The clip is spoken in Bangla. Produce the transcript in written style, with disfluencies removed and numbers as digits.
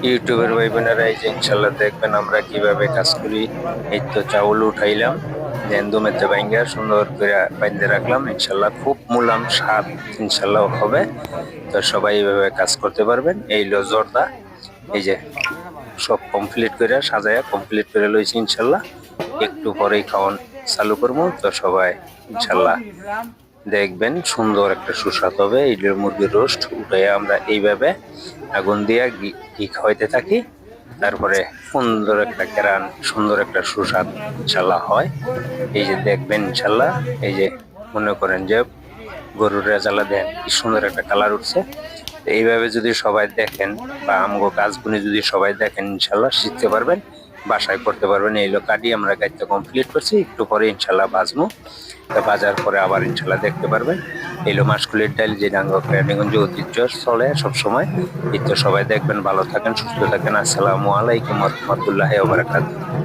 ইউটিউবের ভাই বোনেরা, এই যে ইনশাল্লাহ দেখবেন আমরা কিভাবে কাজ করি। এই তো চাউল উঠাইলাম, দেন দুমেতে বাইঙ্গা সুন্দর করে বাইন্ধে রাখলাম। ইনশাল্লাহ খুব মুলাম স্বাদ ইনশাল্লাহ হবে। তো সবাই এইভাবে কাজ করতে পারবেন। এই লো জর্দা, এই যে সব কমপ্লিট করে সাজায়া কমপ্লিট করে লইছি ইনশাল্লাহ। একটু পরেই খাওয়ান চালু করবো। তো সবাই ইনশাল্লাহ দেখবেন সুন্দর একটা সুস্বাদ হবে। এই মুরগির রোস্ট উঠে আমরা এইভাবে আগুন দিয়ে ঘি খাওয়াইতে থাকি। তারপরে সুন্দর একটা কেরান, সুন্দর একটা সুস্বাদ ইনশাল্লাহ হয়। এই যে দেখবেন ইনশাল্লাহ, এই যে মনে করেন যে গরুর রেজালা দেন কি সুন্দর একটা কালার উঠছে। তো এইভাবে যদি সবাই দেখেন বা আমগো কাজগুলি যদি সবাই দেখেন ইনশাল্লাহ শিখতে পারবেন, বাসায় করতে পারবেন। এই কাটি আমরা গাইতে কমপ্লিট করছি, একটু পরে ইনশাল্লাহ বাজবো। তা বাজার পরে আবার ইনশাল্লাহ দেখতে পারবেন। এলো মাসকলির ডাল, যে ডাঙ্গা কেরানীগঞ্জে ঐতিহ্য চলে সবসময়। এই তো সবাই দেখবেন, ভালো থাকেন, সুস্থ থাকেন। আসসালামু আলাইকুম রহমতুল্লাহ ওয়া বারাকাতুহু।